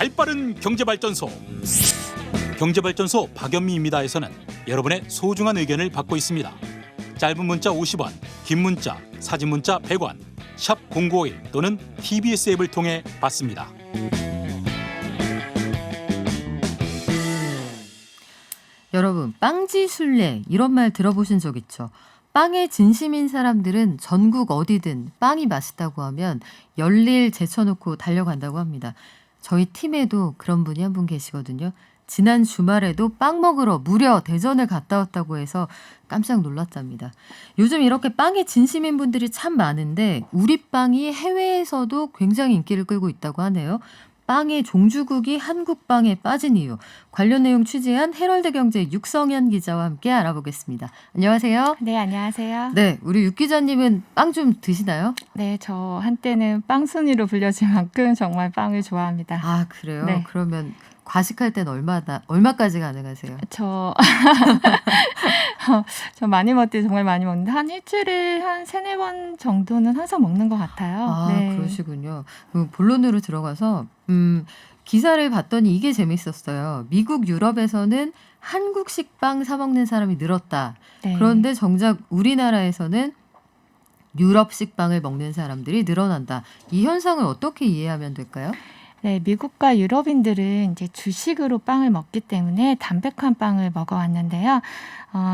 발빠른 경제발전소. 경제발전소 박연미입니다에서는 여러분의 소중한 의견을 받고 있습니다. 짧은 문자 50원, 긴 문자, 사진 문자 100원, 샵 0951 또는 TBS 앱을 통해 받습니다. 여러분, 빵지순례 이런 말 들어보신 적 있죠? 빵에 진심인 사람들은 전국 어디든 빵이 맛있다고 하면 열일 제쳐놓고 달려간다고 합니다. 저희 팀에도 그런 분이 한 분 계시거든요. 지난 주말에도 빵 먹으러 무려 대전을 갔다 왔다고 해서 깜짝 놀랐답니다. 요즘 이렇게 빵에 진심인 분들이 참 많은데 우리 빵이 해외에서도 굉장히 인기를 끌고 있다고 하네요. 빵의 종주국이 한국 빵에 빠진 이유, 관련 내용 취재한 헤럴드 경제 육성현 기자와 함께 알아보겠습니다. 안녕하세요. 네, 안녕하세요. 네, 우리 육 기자님은 빵 좀 드시나요? 네, 저 한때는 빵순이로 불려질 만큼 정말 빵을 좋아합니다. 아, 그래요? 네. 그러면 과식할 땐 얼마까지 가능하세요? 저 많이 먹을 때 정말 많이 먹는데 한 일주일에 한 3-4번 정도는 항상 먹는 것 같아요. 아, 네. 그러시군요. 그럼 본론으로 들어가서 기사를 봤더니 이게 재밌었어요. 미국, 유럽에서는 한국식 빵 사 먹는 사람이 늘었다. 네. 그런데 정작 우리나라에서는 유럽식 빵을 먹는 사람들이 늘어난다. 이 현상을 어떻게 이해하면 될까요? 네, 미국과 유럽인들은 이제 주식으로 빵을 먹기 때문에 담백한 빵을 먹어왔는데요.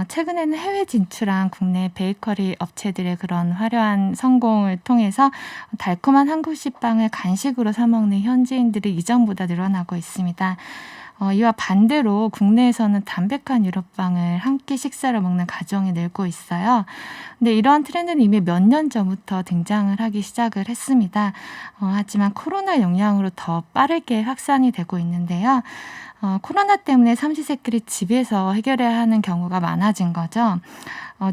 최근에는 해외 진출한 국내 베이커리 업체들의 그런 화려한 성공을 통해서 달콤한 한국식 빵을 간식으로 사 먹는 현지인들이 이전보다 늘어나고 있습니다. 이와 반대로 국내에서는 담백한 유럽빵을 한 끼 식사로 먹는 가정이 늘고 있어요. 근데 이러한 트렌드는 이미 몇 년 전부터 등장을 하기 시작을 했습니다. 하지만 코로나 영향으로 더 빠르게 확산이 되고 있는데요. 코로나 때문에 삼시세끼를 집에서 해결해야 하는 경우가 많아진 거죠.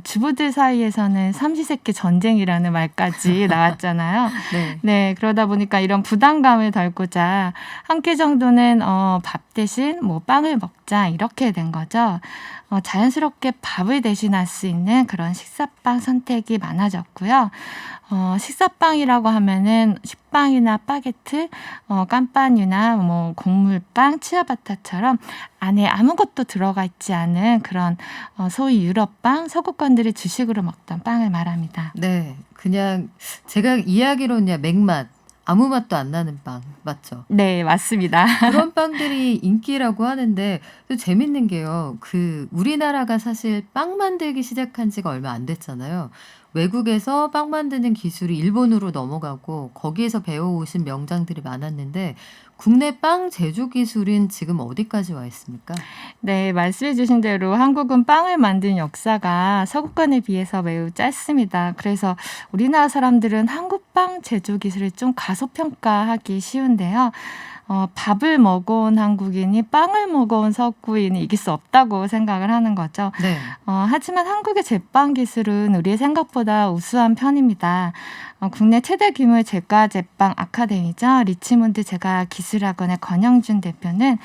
주부들 사이에서는 삼시세끼 전쟁이라는 말까지 나왔잖아요. 네. 네, 그러다 보니까 이런 부담감을 덜고자 한 끼 정도는 밥 대신 뭐 빵을 먹자 이렇게 된 거죠. 자연스럽게 밥을 대신할 수 있는 그런 식사빵 선택이 많아졌고요. 식사빵이라고 하면은 식빵이나 바게트, 깜빠뉴나 뭐 곡물빵, 치아바타처럼 안에 아무것도 들어가 있지 않은 그런 소위 유럽빵, 서구권들이 주식으로 먹던 빵을 말합니다. 네, 그냥 제가 이야기로는 그냥 맥맛, 아무 맛도 안 나는 빵 맞죠? 네, 맞습니다. 그런 빵들이 인기라고 하는데 또 재밌는 게요. 우리나라가 사실 빵 만들기 시작한 지가 얼마 안 됐잖아요. 외국에서 빵 만드는 기술이 일본으로 넘어가고 거기에서 배워오신 명장들이 많았는데 국내 빵 제조 기술은 지금 어디까지 와 있습니까? 네, 말씀해 주신 대로 한국은 빵을 만든 역사가 서구권에 비해서 매우 짧습니다. 그래서 우리나라 사람들은 한국 빵 제조 기술을 좀 가소평가하기 쉬운데요. 밥을 먹어온 한국인이 빵을 먹어온 서구인이 이길 수 없다고 생각을 하는 거죠. 네. 하지만 한국의 제빵 기술은 우리의 생각보다 우수한 편입니다. 국내 최대 규모의 제과 제빵 아카데미죠. 리치몬드 제과기술학원의 권영준 대표는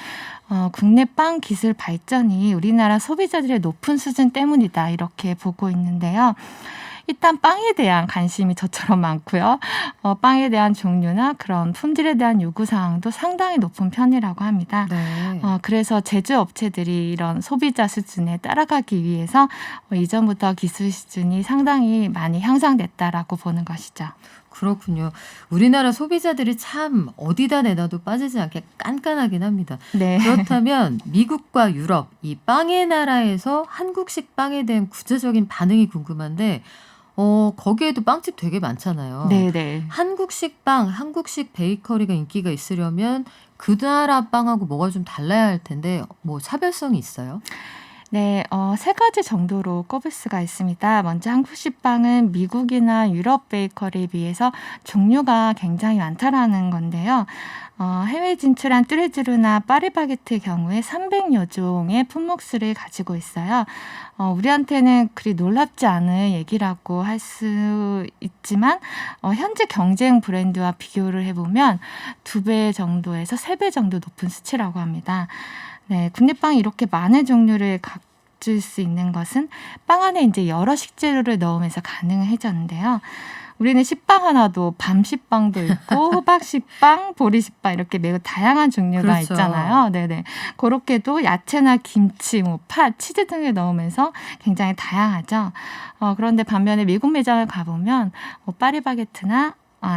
국내 빵 기술 발전이 우리나라 소비자들의 높은 수준 때문이다 이렇게 보고 있는데요. 일단 빵에 대한 관심이 저처럼 많고요. 빵에 대한 종류나 그런 품질에 대한 요구사항도 상당히 높은 편이라고 합니다. 네. 그래서 제조업체들이 이런 소비자 수준에 따라가기 위해서 이전부터 기술 수준이 상당히 많이 향상됐다라고 보는 것이죠. 그렇군요. 우리나라 소비자들이 참 어디다 내놔도 빠지지 않게 깐깐하긴 합니다. 네. 그렇다면 미국과 유럽, 이 빵의 나라에서 한국식 빵에 대한 구체적인 반응이 궁금한데 거기에도 빵집 되게 많잖아요. 네. 한국식 빵, 한국식 베이커리가 인기가 있으려면 그 나라 빵하고 뭐가 좀 달라야 할 텐데 뭐 차별성이 있어요? 네, 3가지 정도로 꼽을 수가 있습니다. 먼저 한국식 빵은 미국이나 유럽 베이커리에 비해서 종류가 굉장히 많다라는 건데요. 해외 진출한 뚜레쥬르나 파리바게트의 경우에 300여 종의 품목수를 가지고 있어요. 우리한테는 그리 놀랍지 않은 얘기라고 할 수 있지만 현재 경쟁 브랜드와 비교를 해보면 2배 정도에서 3배 정도 높은 수치라고 합니다. 네, 국내 빵이 이렇게 많은 종류를 갖출 수 있는 것은 빵 안에 이제 여러 식재료를 넣으면서 가능해졌는데요. 우리는 식빵 하나도 밤식빵도 있고 호박식빵, 보리식빵 이렇게 매우 다양한 종류가 그렇죠. 있잖아요. 네네. 그렇게도 야채나 김치, 뭐 팥, 치즈 등을 넣으면서 굉장히 다양하죠. 그런데 반면에 미국 매장을 가보면 파리바게트나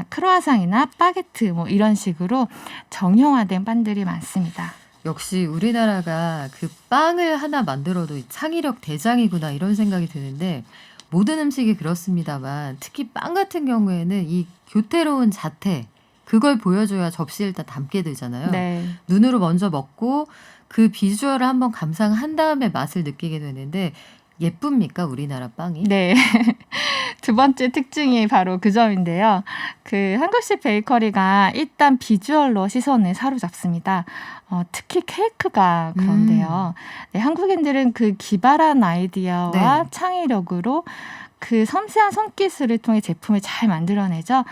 크로아상이나 바게트 뭐 이런 식으로 정형화된 빵들이 많습니다. 역시 우리나라가 그 빵을 하나 만들어도 창의력 대장이구나 이런 생각이 드는데 모든 음식이 그렇습니다만 특히 빵 같은 경우에는 이 교태로운 자태 그걸 보여줘야 접시에 일단 담게 되잖아요. 네. 눈으로 먼저 먹고 그 비주얼을 한번 감상한 다음에 맛을 느끼게 되는데 예쁩니까 우리나라 빵이? 네. 두 번째 특징이 바로 그 점인데요. 그 한국식 베이커리가 일단 비주얼로 시선을 사로잡습니다. 특히 케이크가 그런데요. 네, 한국인들은 그 기발한 아이디어와 네. 창의력으로 그 섬세한 손기술을 통해 제품을 잘 만들어내죠.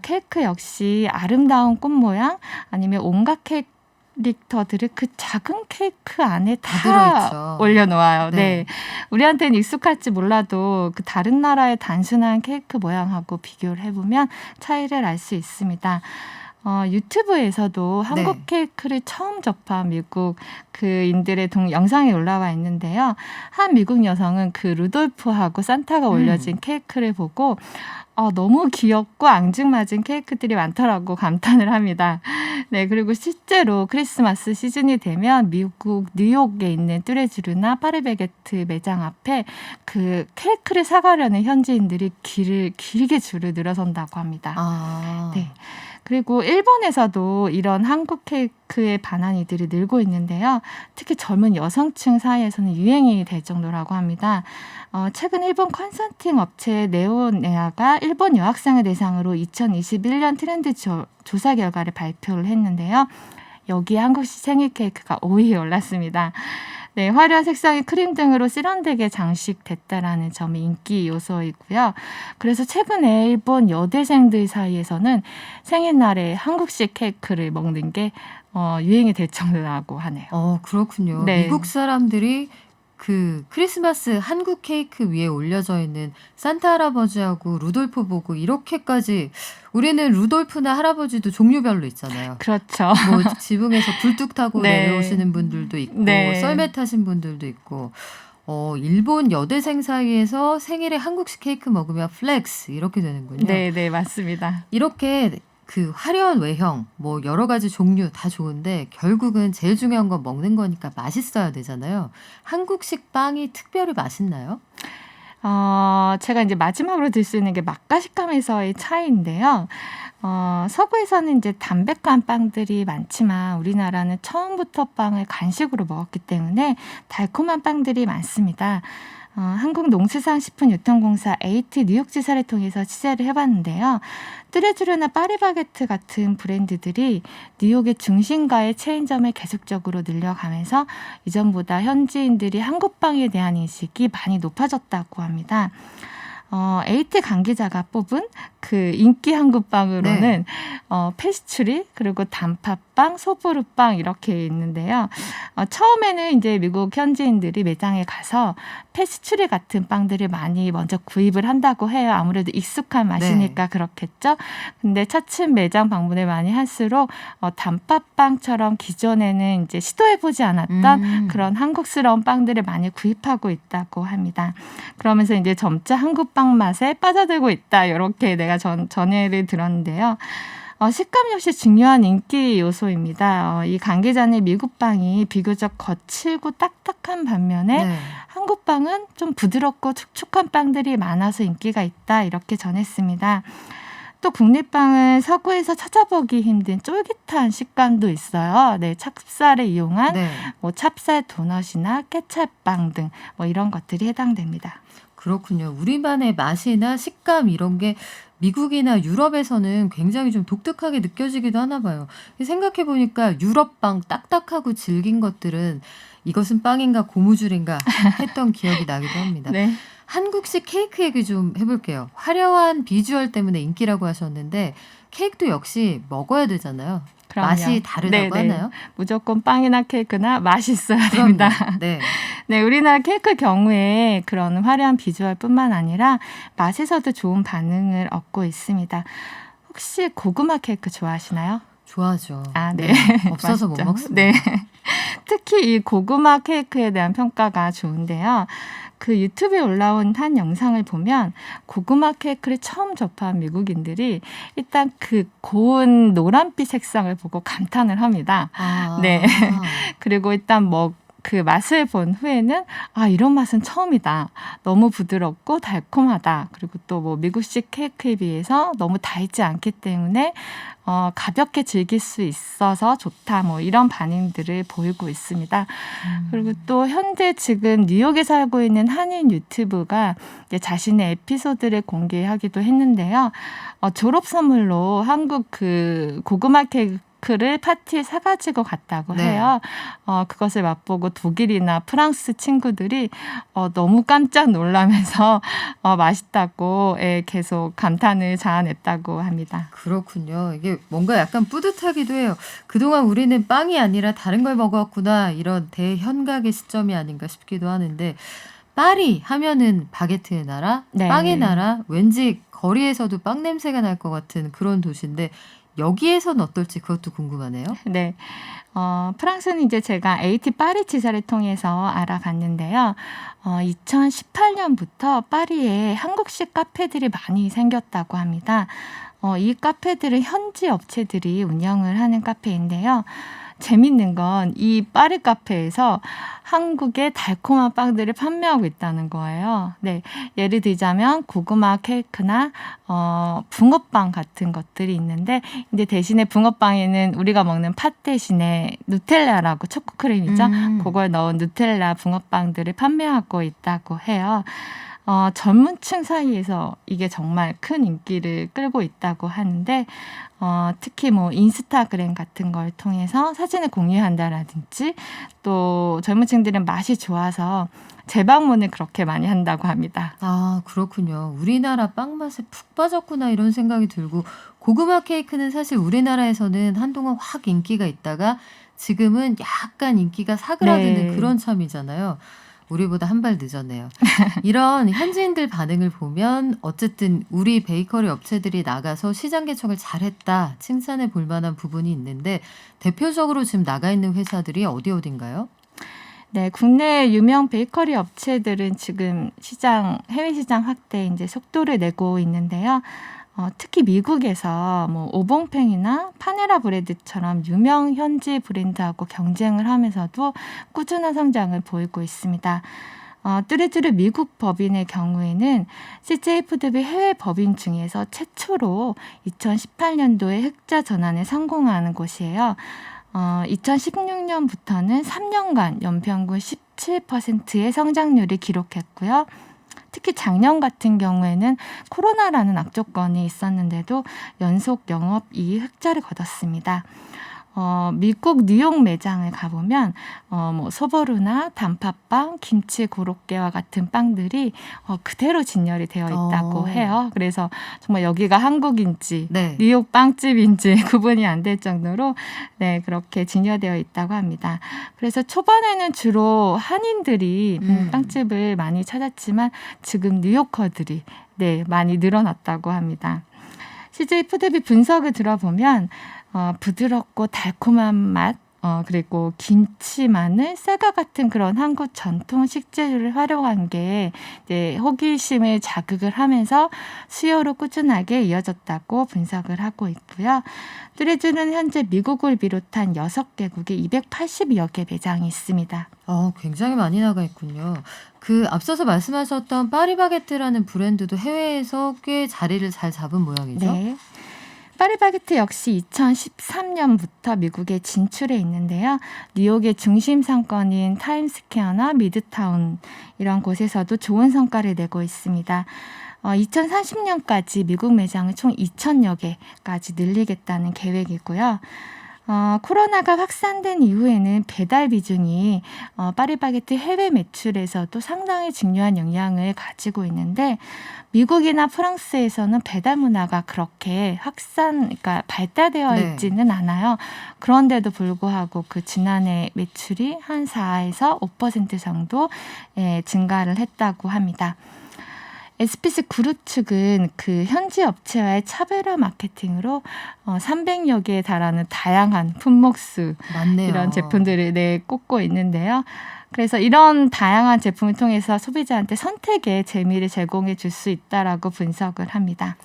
케이크 역시 아름다운 꽃 모양 아니면 온갖 캐릭터들을 그 작은 케이크 안에 다 다 들어있죠. 올려놓아요. 네. 네. 우리한테는 익숙할지 몰라도 그 다른 나라의 단순한 케이크 모양하고 비교를 해보면 차이를 알 수 있습니다. 유튜브에서도 한국 네. 케이크를 처음 접한 미국 그인들의 영상이 올라와 있는데요. 한 미국 여성은 그 루돌프하고 산타가 올려진 케이크를 보고 너무 귀엽고 앙증맞은 케이크들이 많더라고 감탄을 합니다. 네, 그리고 실제로 크리스마스 시즌이 되면 미국 뉴욕에 있는 뚜레쥬르나 파리바게트 매장 앞에 그 케이크를 사가려는 현지인들이 길게 줄을 늘어선다고 합니다. 아. 네. 그리고 일본에서도 이런 한국 케이크에 반한 이들이 늘고 있는데요. 특히 젊은 여성층 사이에서는 유행이 될 정도라고 합니다. 최근 일본 컨설팅 업체 네오네아가 일본 여학생을 대상으로 2021년 트렌드 조사 결과를 발표를 했는데요. 여기에 한국식 생일 케이크가 5위에 올랐습니다. 네, 화려한 색상의 크림 등으로 세련되게 장식됐다라는 점이 인기 요소이고요. 그래서 최근에 일본 여대생들 사이에서는 생일날에 한국식 케이크를 먹는 게 유행이 될 정도라고 하네요. 그렇군요. 네. 미국 사람들이 그 크리스마스 한국 케이크 위에 올려져 있는 산타 할아버지하고 루돌프 보고 이렇게까지 우리는 루돌프나 할아버지도 종류별로 있잖아요. 그렇죠. 뭐 지붕에서 굴뚝 타고 네. 내려오시는 분들도 있고 네. 썰매 타신 분들도 있고 일본 여대생 사이에서 생일에 한국식 케이크 먹으면 플렉스 이렇게 되는군요. 네, 네, 맞습니다. 이렇게 그 화려한 외형, 뭐 여러 가지 종류 다 좋은데 결국은 제일 중요한 건 먹는 거니까 맛있어야 되잖아요. 한국식 빵이 특별히 맛있나요? 제가 이제 마지막으로 들 수 있는 게 맛과 식감에서의 차이인데요. 서구에서는 이제 담백한 빵들이 많지만 우리나라는 처음부터 빵을 간식으로 먹었기 때문에 달콤한 빵들이 많습니다. 한국농수산식품유통공사 AT 뉴욕지사를 통해서 취재를 해봤는데요. 뚜레쥬르나 파리바게트 같은 브랜드들이 뉴욕의 중심가의 체인점을 계속적으로 늘려가면서 이전보다 현지인들이 한국빵에 대한 인식이 많이 높아졌다고 합니다. AT 관계자가 뽑은 그 인기 한국빵으로는 네. 페스츄리 그리고 단팥빵, 소보루빵 이렇게 있는데요. 처음에는 이제 미국 현지인들이 매장에 가서 페스츄리 같은 빵들을 많이 먼저 구입을 한다고 해요. 아무래도 익숙한 맛이니까 그렇겠죠. 근데 차츰 매장 방문을 많이 할수록 단팥빵처럼 기존에는 이제 시도해보지 않았던 그런 한국스러운 빵들을 많이 구입하고 있다고 합니다. 그러면서 이제 점차 한국빵 맛에 빠져들고 있다. 이렇게 내가 전해를 들었는데요. 식감 역시 중요한 인기 요소입니다. 이 관계자는 미국 빵이 비교적 거칠고 딱딱한 반면에 네. 한국 빵은 좀 부드럽고 촉촉한 빵들이 많아서 인기가 있다. 이렇게 전했습니다. 또 국내빵은 서구에서 찾아보기 힘든 쫄깃한 식감도 있어요. 네, 찹쌀을 이용한 네. 뭐 찹쌀 도넛이나 깨찰빵 등 뭐 이런 것들이 해당됩니다. 그렇군요. 우리만의 맛이나 식감 이런 게 미국이나 유럽에서는 굉장히 좀 독특하게 느껴지기도 하나 봐요. 생각해 보니까 유럽빵 딱딱하고 질긴 것들은 이것은 빵인가 고무줄인가 했던 기억이 나기도 합니다. 네. 한국식 케이크 얘기 좀 해볼게요. 화려한 비주얼 때문에 인기라고 하셨는데 케이크도 역시 먹어야 되잖아요. 그럼요. 맛이 다르다고 네, 네. 하나요? 무조건 빵이나 케이크나 맛있어야 그럼요. 됩니다. 네. 네, 우리나라 케이크 경우에 그런 화려한 비주얼뿐만 아니라 맛에서도 좋은 반응을 얻고 있습니다. 혹시 고구마 케이크 좋아하시나요? 좋아하죠. 아, 네. 없어서 못 맛있죠. 먹습니다. 네. 특히 이 고구마 케이크에 대한 평가가 좋은데요. 그 유튜브에 올라온 한 영상을 보면 고구마 케이크를 처음 접한 미국인들이 일단 그 고운 노란빛 색상을 보고 감탄을 합니다. 아, 네. 그리고 일단 그 맛을 본 후에는 아, 이런 맛은 처음이다. 너무 부드럽고 달콤하다. 그리고 또 뭐 미국식 케이크에 비해서 너무 달지 않기 때문에 가볍게 즐길 수 있어서 좋다. 뭐 이런 반응들을 보이고 있습니다. 그리고 또 현재 지금 뉴욕에 살고 있는 한인 유튜브가 이제 자신의 에피소드를 공개하기도 했는데요. 졸업 선물로 한국 그 고구마 케이크를 파티에 사가지고 갔다고 네. 해요. 그것을 맛보고 독일이나 프랑스 친구들이 너무 깜짝 놀라면서 맛있다고 계속 감탄을 자아냈다고 합니다. 그렇군요. 이게 뭔가 약간 뿌듯하기도 해요. 그동안 우리는 빵이 아니라 다른 걸 먹어왔구나 이런 대현각의 시점이 아닌가 싶기도 하는데 파리 하면은 바게트의 나라, 네. 빵의 나라, 왠지 거리에서도 빵 냄새가 날 것 같은 그런 도시인데 여기에선 어떨지 그것도 궁금하네요. 네. 프랑스는 이제 제가 AT 파리 지사를 통해서 알아봤는데요. 2018년부터 파리에 한국식 카페들이 많이 생겼다고 합니다. 이 카페들은 현지 업체들이 운영을 하는 카페인데요. 재밌는 건 이 파리 카페에서 한국의 달콤한 빵들을 판매하고 있다는 거예요. 네, 예를 들자면 고구마 케이크나 붕어빵 같은 것들이 있는데 이제 대신에 붕어빵에는 우리가 먹는 팥 대신에 누텔라라고 초코크림이죠. 그걸 넣은 누텔라 붕어빵들을 판매하고 있다고 해요. 젊은층 사이에서 이게 정말 큰 인기를 끌고 있다고 하는데 특히 뭐 인스타그램 같은 걸 통해서 사진을 공유한다라든지 또 젊은 층들은 맛이 좋아서 재방문을 그렇게 많이 한다고 합니다. 아, 그렇군요. 우리나라 빵 맛에 푹 빠졌구나 이런 생각이 들고 고구마 케이크는 사실 우리나라에서는 한동안 확 인기가 있다가 지금은 약간 인기가 사그라드는 네. 그런 참이잖아요. 우리보다 한 발 늦었네요. 이런 현지인들 반응을 보면 어쨌든 우리 베이커리 업체들이 나가서 시장 개척을 잘했다 칭찬해 볼 만한 부분이 있는데 대표적으로 지금 나가 있는 회사들이 어딘가요? 네, 국내 유명 베이커리 업체들은 지금 해외 시장 확대에 이제 속도를 내고 있는데요. 특히 미국에서 뭐 오봉팽이나 파네라 브레드처럼 유명 현지 브랜드하고 경쟁을 하면서도 꾸준한 성장을 보이고 있습니다. 뚜레쥬르 미국 법인의 경우에는 CJ 푸드비 해외 법인 중에서 최초로 2018년도에 흑자 전환에 성공하는 곳이에요. 2016년부터는 3년간 연평균 17%의 성장률을 기록했고요. 특히 작년 같은 경우에는 코로나라는 악조건이 있었는데도 연속 영업이익 흑자를 거뒀습니다. 미국 뉴욕 매장을 가보면 뭐 소보루나 단팥빵, 김치 고로케와 같은 빵들이 그대로 진열이 되어 있다고 해요. 그래서 정말 여기가 한국인지 네. 뉴욕 빵집인지 구분이 안 될 정도로 네, 그렇게 진열되어 있다고 합니다. 그래서 초반에는 주로 한인들이 빵집을 많이 찾았지만 지금 뉴요커들이 네, 많이 늘어났다고 합니다. CJ 푸드비 분석을 들어보면 부드럽고 달콤한 맛, 그리고 김치, 마늘, 쌀과 같은 그런 한국 전통 식재료를 활용한 게 이제 호기심을 자극을 하면서 수요로 꾸준하게 이어졌다고 분석을 하고 있고요. 뚜레쥬르는 현재 미국을 비롯한 6개국에 280여 개 매장이 있습니다. 굉장히 많이 나가 있군요. 그 앞서서 말씀하셨던 파리바게뜨라는 브랜드도 해외에서 꽤 자리를 잘 잡은 모양이죠? 네. 파리바게뜨 역시 2013년부터 미국에 진출해 있는데요. 뉴욕의 중심 상권인 타임스퀘어나 미드타운 이런 곳에서도 좋은 성과를 내고 있습니다. 2030년까지 미국 매장을 총 2,000여 개까지 늘리겠다는 계획이고요. 코로나가 확산된 이후에는 배달 비중이 파리바게뜨 해외 매출에서도 상당히 중요한 영향을 가지고 있는데 미국이나 프랑스에서는 배달 문화가 그렇게 그러니까 발달되어 네. 있지는 않아요. 그런데도 불구하고 그 지난해 매출이 한 4에서 5% 정도 증가를 했다고 합니다. SPC 그룹 측은 그 현지 업체와의 차별화 마케팅으로 300여 개에 달하는 다양한 품목수 맞네요. 이런 제품들을 꽂고 있는데요. 그래서 이런 다양한 제품을 통해서 소비자한테 선택의 재미를 제공해 줄 수 있다라고 분석을 합니다.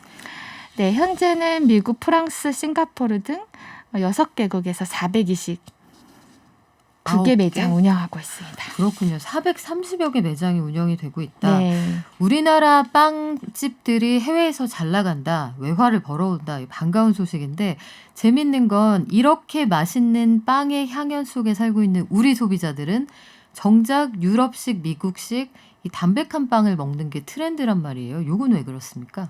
네, 현재는 미국, 프랑스, 싱가포르 등 6개국에서 420개 아홉 개? 매장 운영하고 있습니다. 그렇군요. 430여 개 매장이 운영이 되고 있다. 네. 우리나라 빵집들이 해외에서 잘 나간다, 외화를 벌어온다, 반가운 소식인데 재밌는 건 이렇게 맛있는 빵의 향연 속에 살고 있는 우리 소비자들은 정작 유럽식, 미국식 이 담백한 빵을 먹는 게 트렌드란 말이에요. 요건 왜 그렇습니까?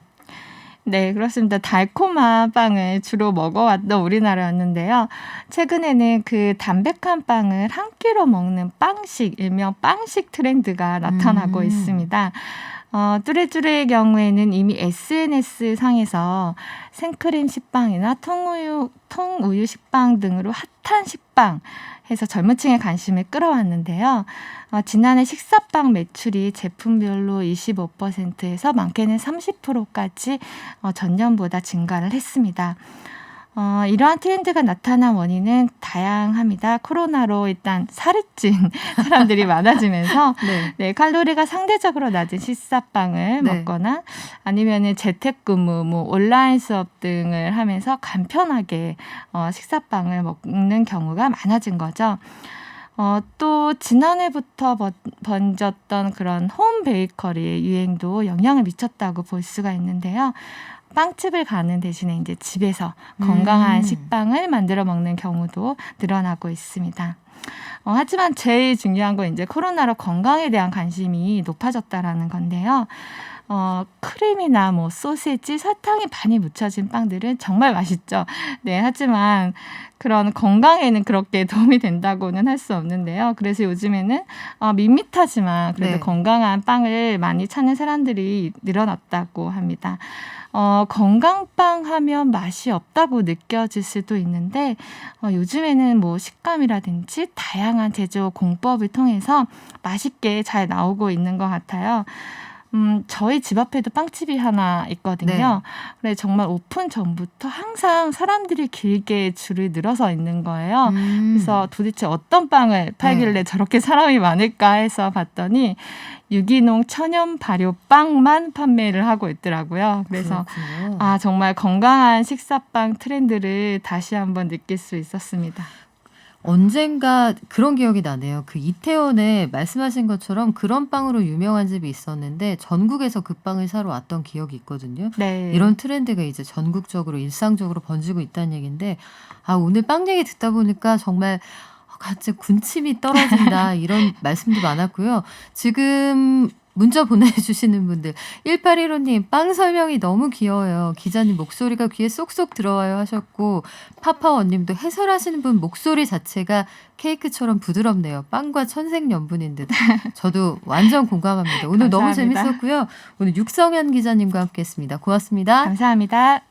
네, 그렇습니다. 달콤한 빵을 주로 먹어왔던 우리나라였는데요. 최근에는 그 담백한 빵을 한 끼로 먹는 빵식, 일명 빵식 트렌드가 나타나고 있습니다. 뚜레뚜레의 경우에는 이미 SNS 상에서 생크림 식빵이나 통우유 식빵 등으로 핫한 식빵 해서 젊은 층의 관심을 끌어왔는데요. 지난해 식사빵 매출이 제품별로 25%에서 많게는 30%까지 전년보다 증가를 했습니다. 이러한 트렌드가 나타난 원인은 다양합니다. 코로나로 일단 살이 찐 사람들이 많아지면서 네, 칼로리가 상대적으로 낮은 식사빵을 네. 먹거나 아니면은 재택근무, 온라인 수업 등을 하면서 간편하게 식사빵을 먹는 경우가 많아진 거죠. 또 지난해부터 번졌던 그런 홈 베이커리의 유행도 영향을 미쳤다고 볼 수가 있는데요. 빵집을 가는 대신에 이제 집에서 건강한 식빵을 만들어 먹는 경우도 늘어나고 있습니다. 하지만 제일 중요한 건 이제 코로나로 건강에 대한 관심이 높아졌다라는 건데요. 크림이나 소세지, 설탕이 많이 묻혀진 빵들은 정말 맛있죠. 네, 하지만 그런 건강에는 그렇게 도움이 된다고는 할 수 없는데요. 그래서 요즘에는 밋밋하지만 그래도 네. 건강한 빵을 많이 찾는 사람들이 늘어났다고 합니다. 건강빵 하면 맛이 없다고 느껴질 수도 있는데 요즘에는 식감이라든지 다양한 제조 공법을 통해서 맛있게 잘 나오고 있는 것 같아요. 저희 집 앞에도 빵집이 하나 있거든요. 그래서 정말 오픈 전부터 항상 사람들이 길게 줄을 늘어서 있는 거예요. 그래서 도대체 어떤 빵을 팔길래 저렇게 사람이 많을까 해서 봤더니 유기농 천연 발효 빵만 판매를 하고 있더라고요. 그래서 그렇군요. 정말 건강한 식사빵 트렌드를 다시 한번 느낄 수 있었습니다. 언젠가 그런 기억이 나네요. 그 이태원에 말씀하신 것처럼 그런 빵으로 유명한 집이 있었는데 전국에서 그 빵을 사러 왔던 기억이 있거든요. 네. 이런 트렌드가 이제 전국적으로 일상적으로 번지고 있다는 얘기인데 오늘 빵 얘기 듣다 보니까 정말 갑자기 군침이 떨어진다 이런 말씀도 많았고요. 지금 문자 보내주시는 분들 1815님 빵 설명이 너무 귀여워요. 기자님 목소리가 귀에 쏙쏙 들어와요 하셨고 파파원님도 해설하시는 분 목소리 자체가 케이크처럼 부드럽네요. 빵과 천생연분인 듯. 저도 완전 공감합니다. 오늘 너무 감사합니다. 재밌었고요. 오늘 육성현 기자님과 함께했습니다. 고맙습니다. 감사합니다.